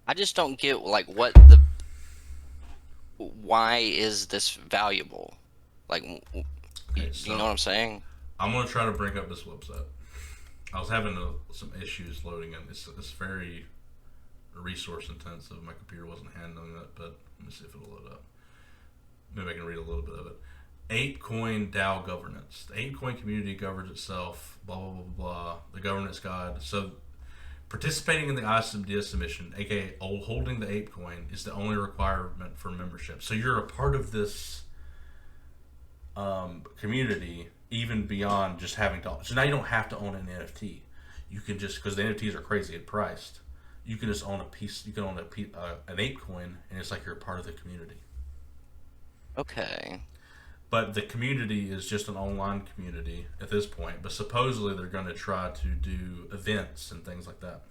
I just don't get like why is this valuable? Like, Okay, do you know what so I'm saying? I'm gonna try to bring up this website. I was having some issues loading in. It's very resource intensive. My computer wasn't handling it, but let me see if it'll load up. Maybe I can read a little bit of it. Apecoin DAO governance. The Apecoin community governs itself. Blah blah blah blah. The governance guide. So participating in the ISMDS submission, aka holding the Apecoin, is the only requirement for membership. So you're a part of this community, even beyond just having to. So now you don't have to own an NFT. You can just, because the NFTs are crazy at priced. You can just own a piece. You can own an Apecoin, and it's like you're a part of the community. Okay. But the community is just an online community at this point. But supposedly they're going to try to do events and things like that.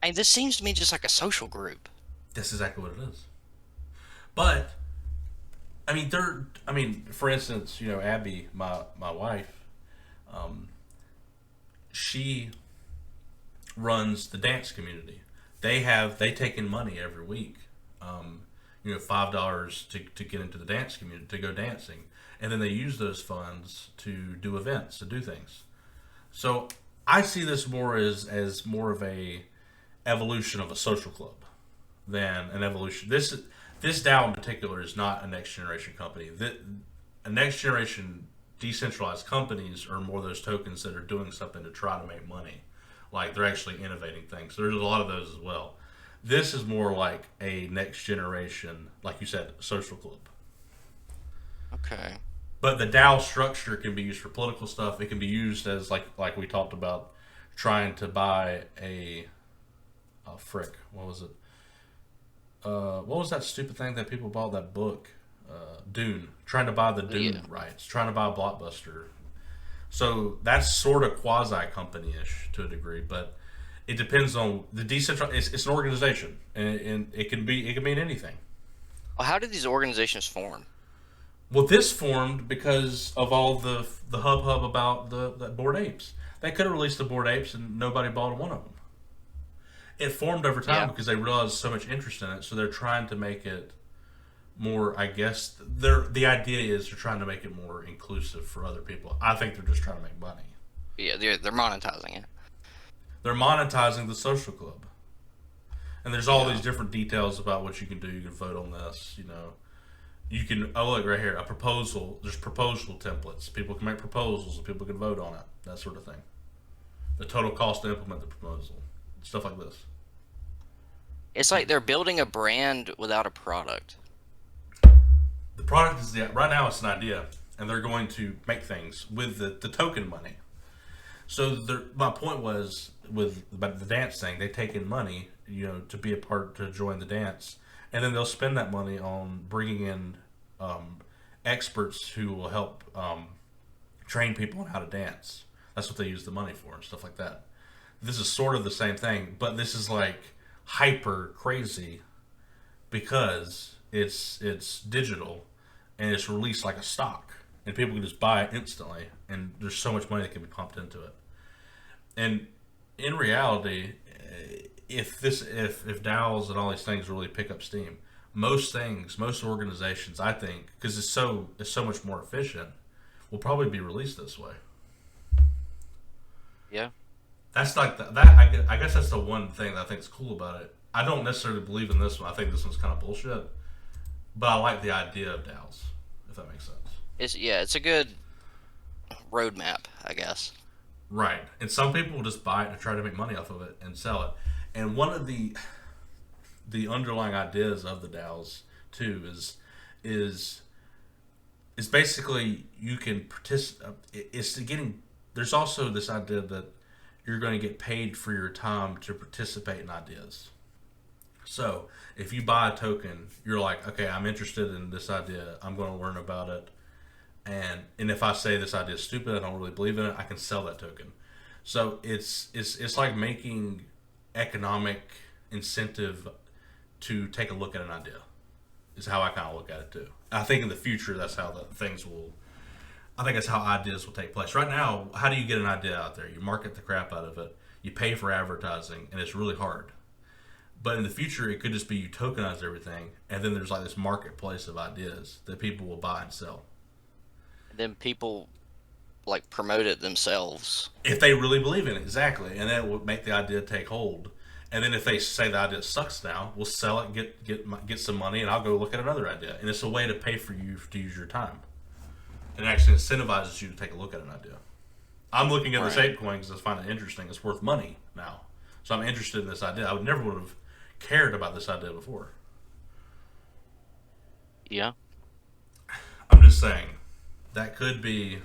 And this seems to me just like a social group. That's exactly what it is. But I mean, they're. I mean, for instance, Abby, my wife, um, she runs the dance community. They take in money every week. Um, $5 to get into the dance community to go dancing, and then they use those funds to do events, to do things. So I see this more as more of a evolution of a social club than an evolution. This DAO in particular is not a next generation company. A next generation decentralized companies are more those tokens that are doing something to try to make money, like they're actually innovating things. So there's a lot of those as well. This is more like a next generation, like you said, social club. Okay. But the DAO structure can be used for political stuff. It can be used as like we talked about, trying to buy a frick. What was it? What was that stupid thing that people bought? That book, Dune. Trying to buy the Yeah. Dune rights. Trying to buy a Blockbuster. So that's sort of quasi company ish to a degree, but it depends on the decentral. It's an organization, and it can mean anything. Well, how did these organizations form? Well, this formed because of all the hub about the Bored Apes. They could have released the Bored Apes, and nobody bought one of them. It formed over time Yeah. because they realized so much interest in it, so they're trying to make it more. I guess the idea is they're trying to make it more inclusive for other people. I think they're just trying to make money. Yeah, they're monetizing it. They're monetizing the social club, and there's all Yeah. these different details about what you can do. You can vote on this. You can. Oh, look right here, a proposal. There's proposal templates. People can make proposals, and people can vote on it. That sort of thing. The total cost to implement the proposal, stuff like this. It's like they're building a brand without a product. The product is right now. It's an idea, and they're going to make things with the token money. So my point was with about the dance thing. They take in money, to be a part to join the dance, and then they'll spend that money on bringing in um, experts who will help train people on how to dance. That's what they use the money for and stuff like that. This is sort of the same thing, but this is like hyper crazy because it's digital and it's released like a stock, and people can just buy it instantly, and there's so much money that can be pumped into it. And in reality, if DAOs and all these things really pick up steam, most organizations, I think, because it's so much more efficient, will probably be released this way. Yeah. That's like that. I guess that's the one thing that I think is cool about it. I don't necessarily believe in this one. I think this one's kind of bullshit, but I like the idea of DAOs, if that makes sense. It's a good roadmap, I guess. Right. And some people will just buy it to try to make money off of it and sell it. And one of the underlying ideas of the DAOs too is is basically you can participate. It's getting. There's also this idea that you're going to get paid for your time to participate in ideas. So if you buy a token, you're like, okay, I'm interested in this idea. I'm going to learn about it, and if I say this idea is stupid, I don't really believe in it, I can sell that token. So it's like making economic incentive to take a look at an idea. Is how I kind of look at it too. I think in the future that's how the things will. I think that's how ideas will take place. Right now, how do you get an idea out there? You market the crap out of it. You pay for advertising, and it's really hard. But in the future, it could just be you tokenize everything, and then there's like this marketplace of ideas that people will buy and sell. Then people like promote it themselves. If they really believe in it, exactly. And that will make the idea take hold. And then if they say the idea sucks now, we'll sell it, get some money, and I'll go look at another idea. And it's a way to pay for you to use your time. It actually incentivizes you to take a look at an idea. I'm looking at this Right. Apecoin because I find it interesting. It's worth money now. So I'm interested in this idea. I would have cared about this idea before. Yeah. I'm just saying that could be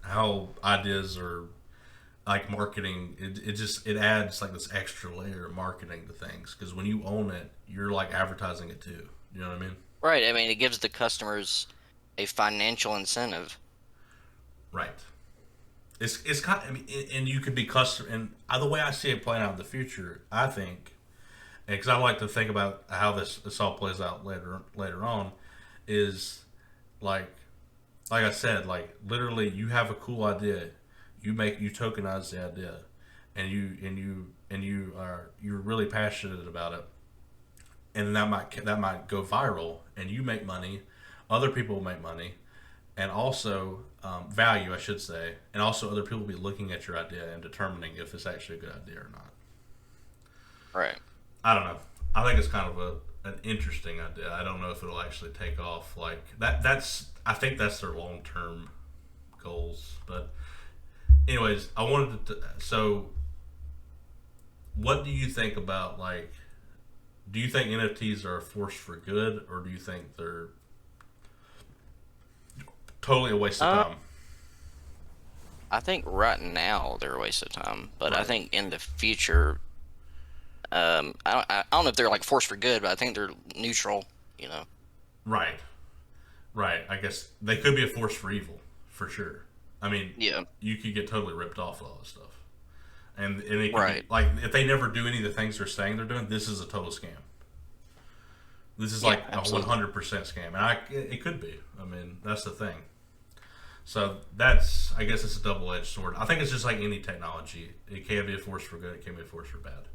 how ideas are like marketing. It adds like this extra layer of marketing to things because when you own it, you're like advertising it too. You know what I mean? Right. I mean, it gives the customers a financial incentive. Right. It's kind of, I mean, and you could be custom. And the way I see it playing out in the future, I think, because I like to think about how this all plays out later on, is like like I said, like literally, you have a cool idea, you tokenize the idea, you're really passionate about it, and that might go viral, and you make money, other people make money, and also value, I should say, and also other people will be looking at your idea and determining if it's actually a good idea or not. Right. I don't know. I think it's kind of an interesting idea. I don't know if it'll actually take off like that. I think that's their long term goals. But anyways, I wanted to. So, what do you think about like? Do you think NFTs are a force for good, or do you think they're totally a waste of Uh, time? I think right now they're a waste of time, but I Right. think in the future, I don't know if they're like force for good, but I think they're neutral. You know. Right. Right. I guess they could be a force for evil, for sure. I mean, Yeah. you could get totally ripped off with all this stuff. And it could be Right. like if they never do any of the things they're saying they're doing, this is a total scam. This is Yeah. like a Absolutely. 100% scam, and it could be. I mean, that's the thing. So that's I guess it's a double edged sword. I think it's just like any technology. It can be a force for good. It can be a force for bad.